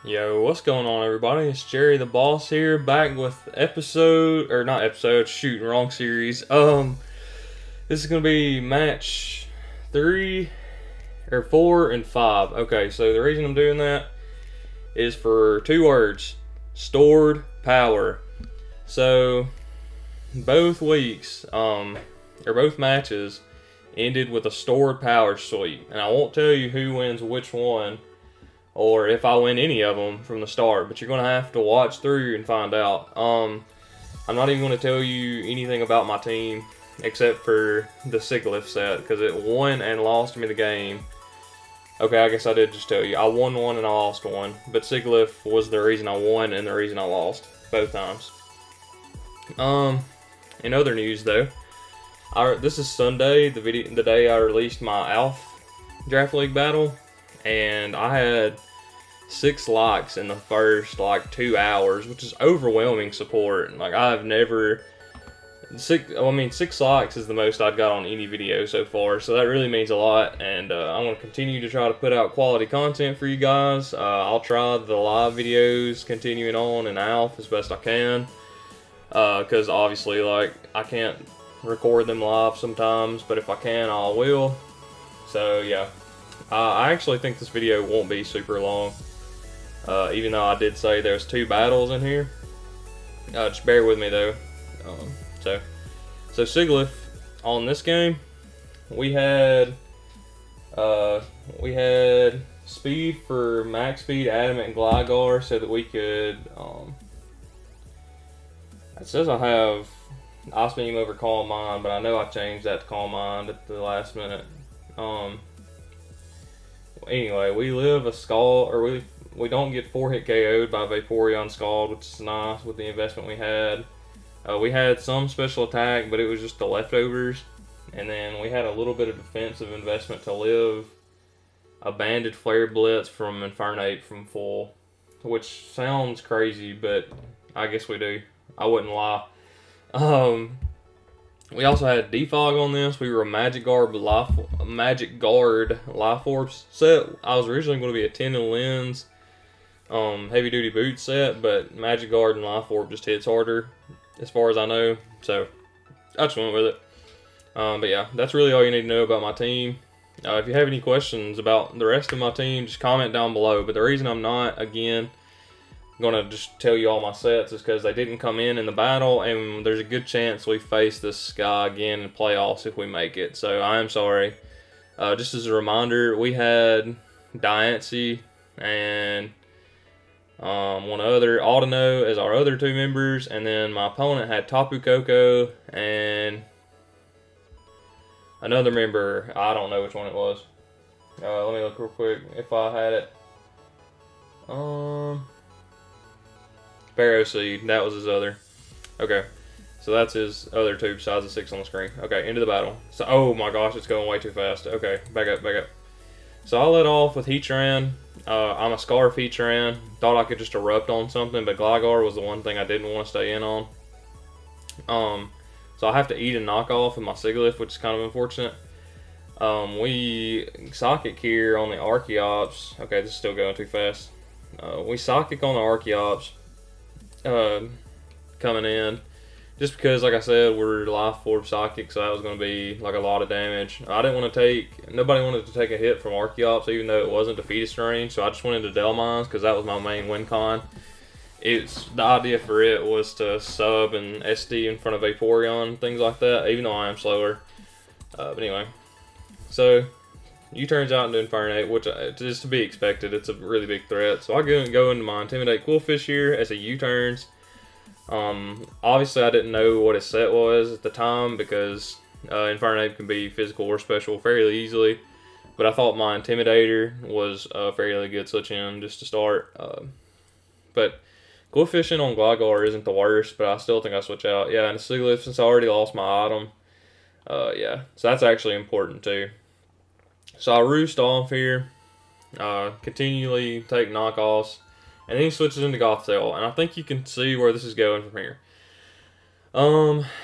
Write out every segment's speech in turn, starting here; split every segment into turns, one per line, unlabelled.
Yo, what's going on, everybody? It's Jerry the Boss here, back with not episode, shoot, wrong series. This is gonna be match 3 or 4 and 5. Okay, so the reason I'm doing that is for 2 words: stored power. So both weeks, or both matches ended with a stored power sweep, and I won't tell you who wins which one, or if I win any of them from the start, but you're going to have to watch through and find out. I'm not even going to tell you anything about my team except for the Sigilyph set, because it won and lost me the game. Okay, I guess I did just tell you. I won one and I lost one, but Sigilyph was the reason I won and the reason I lost both times. In other news though, this is Sunday, the day I released my ALF Draft League battle, and I had 6 likes in the first 2 hours, which is overwhelming support. I've never 6 likes is the most I've got on any video so far, so that really means a lot. And I'm going to continue to try to put out quality content for you guys. I'll try the live videos continuing on in ALF as best I can, because obviously I can't record them live sometimes, but if I can, I will. So yeah, I actually think this video won't be super long. Even though I did say there's 2 battles in here. Just bear with me though. So Sigilyph, on this game, we had speed for max speed, adamant, and Gligar, so that we could, it says I have Ice Beam over Calm Mind, but I know I changed that to Calm Mind at the last minute. Anyway, we live a Scald, or we don't get 4-hit KO'd by Vaporeon Scald, which is nice with the investment we had. We had some special attack, but it was just the leftovers. And then we had a little bit of defensive investment to live a Banded Flare Blitz from Infernape from full, which sounds crazy, but I guess we do. I wouldn't lie. We also had Defog on this. We were a Magic Guard Life Orb set. I was originally going to be a 10 and lens heavy duty boot set, but Magic Guard and Life Orb just hits harder as far as I know, so I just went with it. But yeah, that's really all you need to know about my team. If you have any questions about the rest of my team, just comment down below. But the reason I'm not, again, gonna just tell you all my sets is because they didn't come in the battle, and there's a good chance we face this guy again in playoffs if we make it. So I am sorry. Just as a reminder, we had Diancie and one other, Audino, as our other 2 members, and then my opponent had Tapu Koko and another member. I don't know which one it was. Let me look real quick if I had it. Pharaoh Seed, that was his other. Okay, so that's his other 2 besides the 6 on the screen. Okay, into the battle. So, oh my gosh, it's going way too fast. Okay, back up. So I let off with Heatran. I'm a Scarf Heatran. Thought I could just erupt on something, but Gligar was the one thing I didn't want to stay in on. So I have to eat a knockoff with my Sigilyph, which is kind of unfortunate. We Psychic here on the Archeops. Okay, this is still going too fast. We Psychic on the Archeops coming in. Just because, like I said, we're Life Orb Psychic, so that was going to be a lot of damage. I didn't want to nobody wanted to take a hit from Archeops, even though it wasn't defeatist range, so I just went into Del Mines because that was my main win con. The idea for it was to sub and SD in front of Vaporeon, things like that, even though I am slower. But anyway, so U-turns out into Infernape, which is to be expected. It's a really big threat. So I go into my Intimidate Qwilfish here as a U-turns. Obviously I didn't know what his set was at the time because Infernape can be physical or special fairly easily, but I thought my Intimidator was a fairly good switch in just to start. But Qwilfishing on Gligar isn't the worst, but I still think I switch out. Yeah, and Sigilyph, since I already lost my item, yeah, so that's actually important too. So I roost off here, continually take knockoffs, and then he switches into Gothitelle, and I think you can see where this is going from here.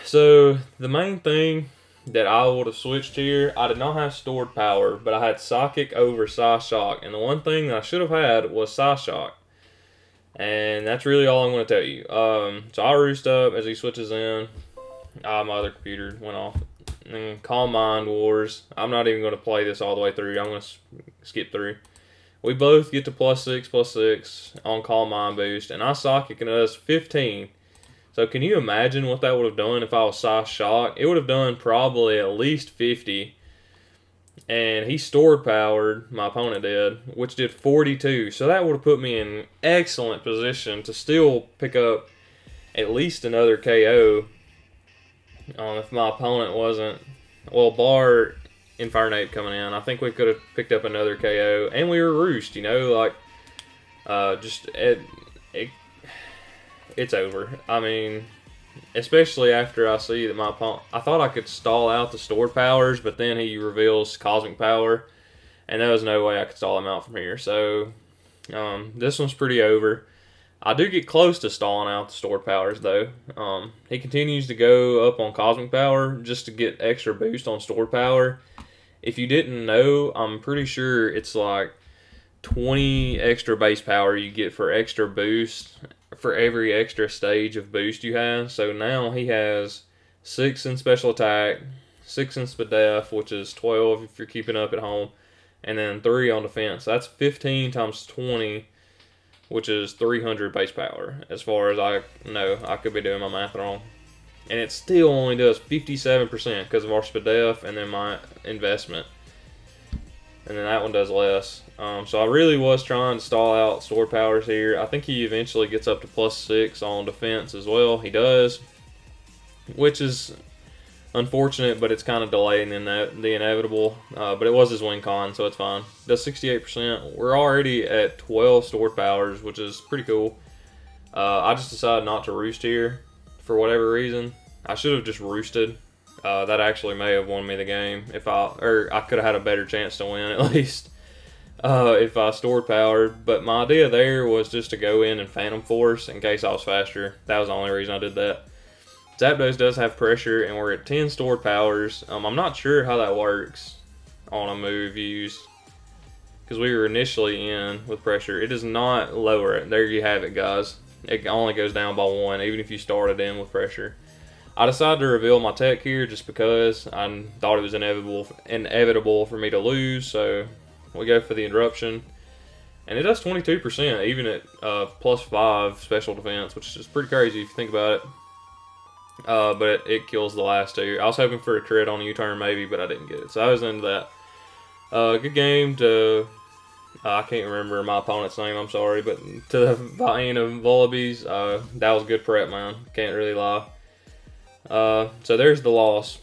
So the main thing that I would have switched here, I did not have stored power, but I had Psychic over Psyshock, and the one thing that I should have had was Psyshock. And that's really all I'm going to tell you. So I roost up as he switches in. My other computer went off. And Calm Mind Wars. I'm not even going to play this all the way through. I'm going to skip through. We both get to +6/+6 on Calm Mind Boost. And I Psychic and us 15. So can you imagine what that would have done if I was Psy Shock? It would have done probably at least 50. And he stored powered, my opponent did, which did 42. So that would have put me in excellent position to still pick up at least another KO. If my opponent wasn't, well, bar Infernape coming in, I think we could have picked up another KO. And we were roost, you know, like, it's over. I mean, especially after I see that my opponent, I thought I could stall out the stored powers, but then he reveals Cosmic Power, and there was no way I could stall him out from here. So, this one's pretty over. I do get close to stalling out the stored powers, though. He continues to go up on Cosmic Power just to get extra boost on stored power. If you didn't know, I'm pretty sure it's like 20 extra base power you get for extra boost for every extra stage of boost you have. So now he has 6 in special attack, 6 in spadef, which is 12 if you're keeping up at home, and then 3 on defense. That's 15 times 20, which is 300 base power. As far as I know, I could be doing my math wrong. And it still only does 57% because of our spadef and then my investment. And then that one does less. So I really was trying to stall out sword powers here. I think he eventually gets up to +6 on defense as well. He does, which is unfortunate, but it's kind of delaying in the inevitable. But it was his win con, so it's fine. Does 68%. We're already at 12 sword powers, which is pretty cool. I just decided not to roost here for whatever reason. I should have just roosted. That actually may have won me the game or I could have had a better chance to win at least if I stored power. But my idea there was just to go in and Phantom Force in case I was faster. That was the only reason I did that. Zapdos does have pressure, and we're at 10 stored powers. I'm not sure how that works on a move used because we were initially in with pressure. It does not lower it. There you have it, guys. It only goes down by 1, even if you started in with pressure. I decided to reveal my tech here just because I thought it was inevitable for me to lose. So we go for the interruption, and it does 22% even at +5 special defense, which is pretty crazy if you think about it. But it kills the last 2. I was hoping for a crit on U-turn maybe, but I didn't get it. So I was into that. Good game to I can't remember my opponent's name, I'm sorry, but to the Vine of Volibes, that was good prep, man. Can't really lie. So there's the loss.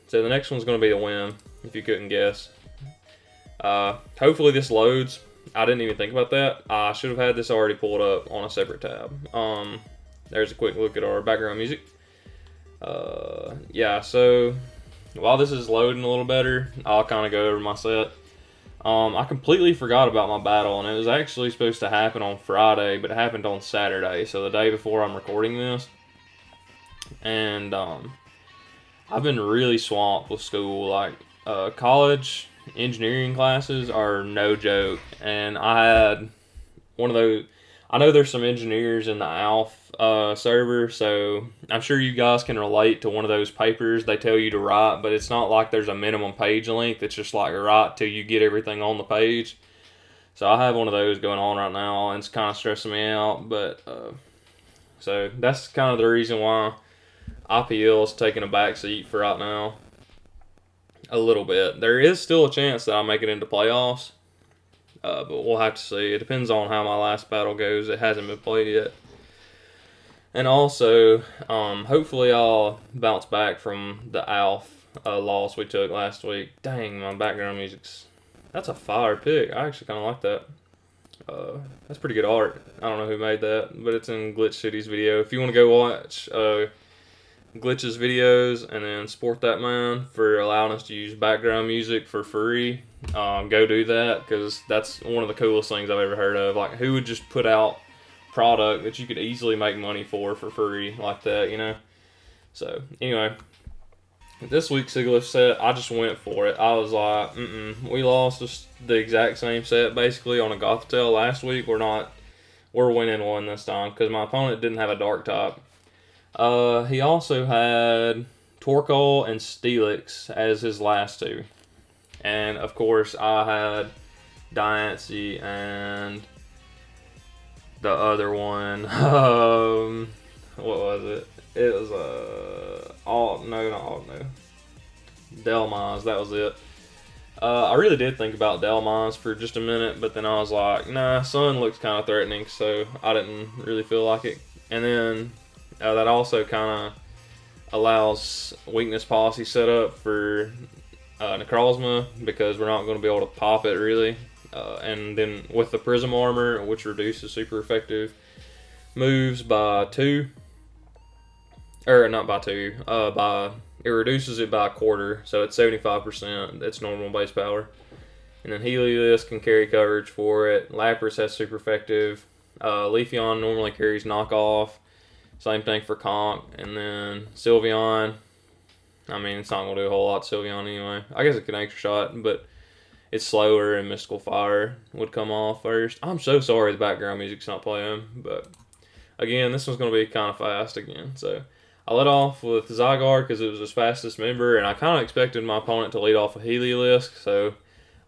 So the next one's going to be the win, if you couldn't guess. Hopefully this loads. I didn't even think about that. I should have had this already pulled up on a separate tab. There's a quick look at our background music. Yeah, so while this is loading a little better, I'll kind of go over my set. I completely forgot about my battle, and it was actually supposed to happen on Friday, but it happened on Saturday, so the day before I'm recording this. And I've been really swamped with school. Like college engineering classes are no joke, and I had one of those. I know there's some engineers in the ALF server, so I'm sure you guys can relate to one of those papers they tell you to write, but it's not like there's a minimum page length. It's just like write till you get everything on the page. So I have one of those going on right now, and it's kind of stressing me out. But so that's kind of the reason why IPL is taking a back seat for right now. A little bit. There is still a chance that I'll make it into playoffs. But we'll have to see. It depends on how my last battle goes. It hasn't been played yet. And also, hopefully I'll bounce back from the ALF loss we took last week. Dang, my background music's... That's a fire pick. I actually kind of like that. That's pretty good art. I don't know who made that, but it's in Glitch City's video. If you want to go watch Glitch's videos and then support that man for allowing us to use background music for free, go do that, because that's one of the coolest things I've ever heard of. Like, who would just put out product that you could easily make money for free like that, you know? So anyway, this week's Sigilyph set, I just went for it. I was like, we lost just the exact same set basically on a Gothitelle last week. We're we're winning one this time because my opponent didn't have a dark top. He also had Torkoal and Steelix as his last two. And, of course, I had Diancie and the other one. What was it? It was, Delmons, that was it. I really did think about Delmons for just a minute, but then I was like, nah, Sun looks kind of threatening, so I didn't really feel like it. And then that also kind of allows weakness policy set up for Necrozma, because we're not going to be able to pop it really. And then with the Prism Armor, which reduces super effective moves by 2, or not by 2, it reduces it by a quarter, so it's 75%. It's normal base power. And then Heliolisk can carry coverage for it. Lapras has super effective. Leafeon normally carries knockoff. Same thing for Conch. And then Sylveon, I mean, it's not going to do a whole lot to Sylveon anyway. I guess it can extra shot, but it's slower, and Mystical Fire would come off first. I'm so sorry the background music's not playing, but again, this one's going to be kind of fast again. So I let off with Zygarde because it was his fastest member, and I kind of expected my opponent to lead off with Heliolisk, so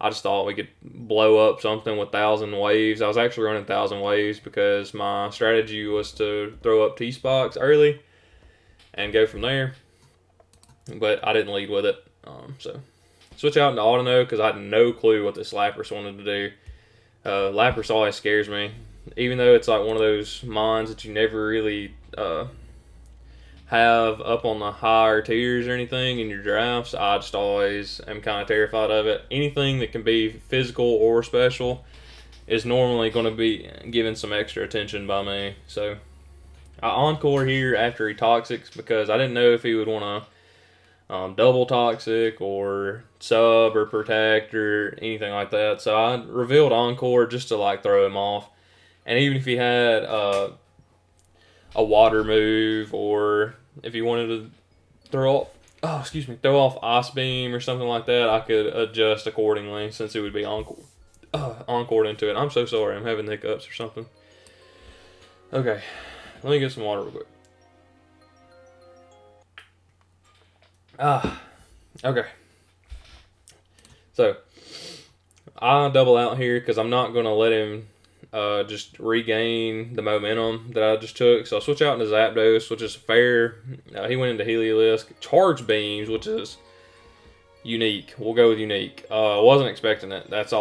I just thought we could blow up something with 1,000 waves. I was actually running 1,000 waves because my strategy was to throw up T-Spox early and go from there, but I didn't lead with it. So switch out into Audino because I had no clue what this Lapras wanted to do. Lapras always scares me, even though it's like one of those mons that you never really have up on the higher tiers or anything in your drafts. I just always am kind of terrified of it. Anything that can be physical or special is normally going to be given some extra attention by me. So I Encore here after he Toxics because I didn't know if he would want to double Toxic or sub or protect or anything like that. So I revealed Encore just to like throw him off. And even if he had a water move, or if he wanted to throw off Ice Beam or something like that, I could adjust accordingly since it would be encored into it. I'm so sorry, I'm having hiccups or something. Okay, let me get some water real quick. Okay. So I double out here because I'm not going to let him just regain the momentum that I just took. So I'll switch out into Zapdos, which is fair. He went into Heliolisk. Charge Beams, which is unique. We'll go with unique. Wasn't expecting it. That's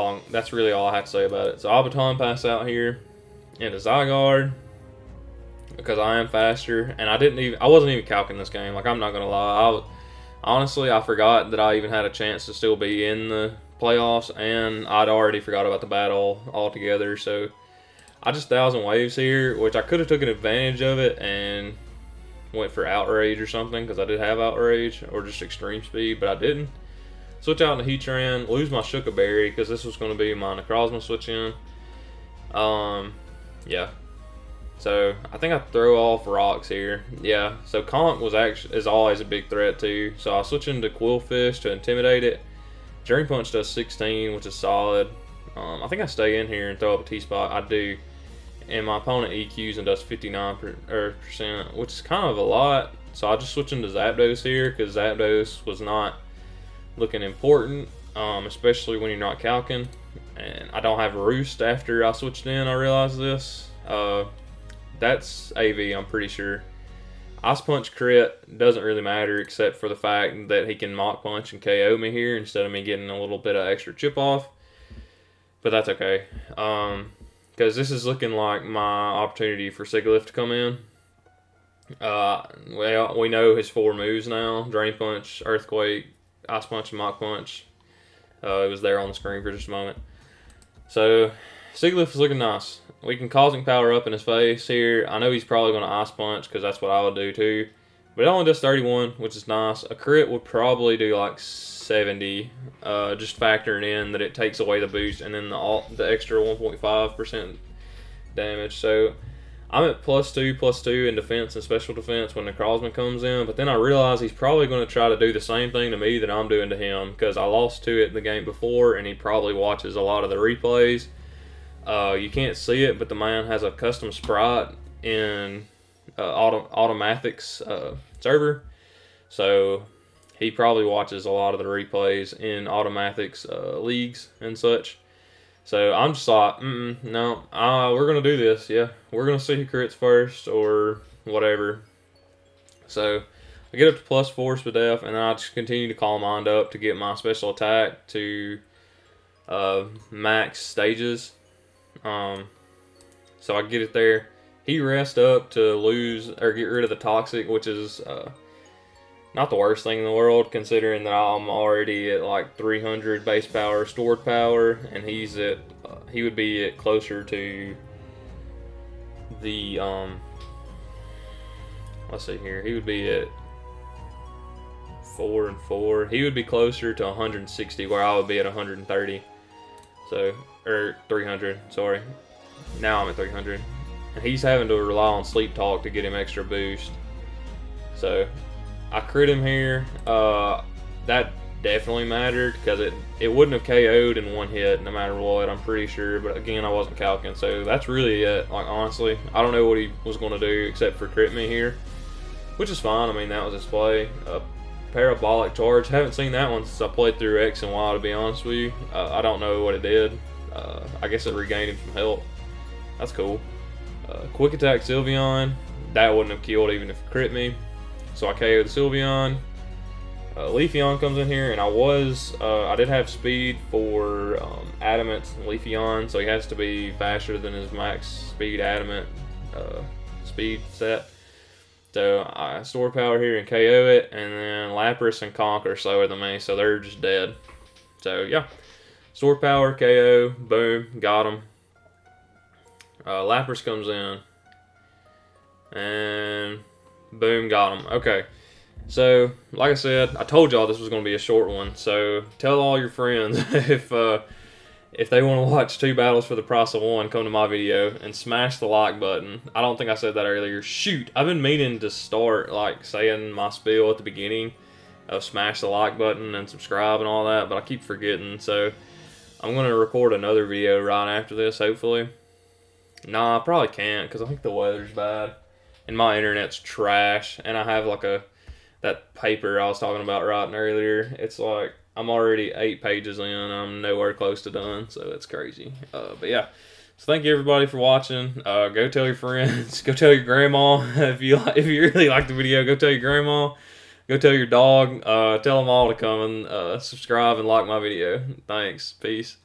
really all I have to say about it. So Albaton pass out here into Zygarde because I am faster, and I wasn't even calcing this game. Like, I'm not gonna lie. Honestly, I forgot that I even had a chance to still be in the playoffs, and I'd already forgot about the battle altogether. So I just 1,000 waves here, which I could have taken advantage of it and went for Outrage or something, because I did have Outrage, or just Extreme Speed, but I didn't. Switch out into Heatran, lose my Shuka Berry, because this was going to be my Necrozma switch in. Yeah. So I think I throw off rocks here. Yeah. So Conch is always a big threat too. So I switch into Quillfish to intimidate it. Drain Punch does 16, which is solid. I think I stay in here and throw up a T-Spot. I do. And my opponent EQs and does 59%, which is kind of a lot. So I'll just switch into Zapdos here, because Zapdos was not looking important, especially when you're not calcing. And I don't have Roost after I switched in, I realized this. That's AV, I'm pretty sure. Ice Punch crit doesn't really matter, except for the fact that he can Mach Punch and KO me here instead of me getting a little bit of extra chip off. But that's okay. Because this is looking like my opportunity for Sigilyph to come in. Well, we know his 4 moves now. Drain Punch, Earthquake, Ice Punch, and Mach Punch. It was there on the screen for just a moment. So, Sigilyph is looking nice. We can Cosmic Power up in his face here. I know he's probably going to Ice Punch, because that's what I would do too. But it only does 31, which is nice. A crit would probably do like 70, just factoring in that it takes away the boost and then the extra 1.5% damage. So I'm at +2/+2 in defense and special defense when Necrozma comes in, but then I realize he's probably going to try to do the same thing to me that I'm doing to him, because I lost to it in the game before, and he probably watches a lot of the replays. You can't see it, but the man has a custom sprite in Automatics server. So he probably watches a lot of the replays in Automatics leagues and such. So I'm just like, no, we're going to do this. Yeah, we're going to see who crits first or whatever. So I get up to +4 SPDF, and then I just continue to call Mind up to get my special attack to max stages. So I get it there. He rests up to lose or get rid of the toxic, which is not the worst thing in the world, considering that I'm already at like 300 base power, stored power, and he's at he would be at closer to the let's see here. He would be at 4 and 4. He would be closer to 160, where I would be at 130. So, or 300. Sorry. Now I'm at 300, and he's having to rely on sleep talk to get him extra boost. So I crit him here. That definitely mattered, because it wouldn't have KO'd in one hit no matter what, I'm pretty sure. But again, I wasn't calculating, so that's really it. Like, honestly, I don't know what he was going to do except for crit me here, which is fine. I mean, that was his play. Parabolic charge. Haven't seen that one since I played through X and Y, to be honest with you. I don't know what it did. I guess it regained him some health. That's cool. Quick attack Sylveon. That wouldn't have killed even if it crit me. So I KO'd the Sylveon. Leafeon comes in here, and I did have speed for Adamant Leafeon, so he has to be faster than his max speed Adamant speed set. So I store power here and KO it, and then Lapras and Conk are slower than me, so they're just dead. So yeah, store power, KO, boom, got him. Lapras comes in, and boom, got him. Okay, so like I said, I told y'all this was going to be a short one, so tell all your friends if they want to watch 2 battles for the price of 1, come to my video and smash the like button. I don't think I said that earlier. Shoot, I've been meaning to start like saying my spiel at the beginning of smash the like button and subscribe and all that, but I keep forgetting. So I'm going to record another video right after this, hopefully. Nah, I probably can't, because I think the weather's bad and my internet's trash, and I have like that paper I was talking about writing earlier. It's like I'm already 8 pages in. I'm nowhere close to done, so it's crazy. But yeah, so thank you everybody for watching. Go tell your friends. Go tell your grandma if you really like the video. Go tell your grandma. Go tell your dog. Tell them all to come and subscribe and like my video. Thanks. Peace.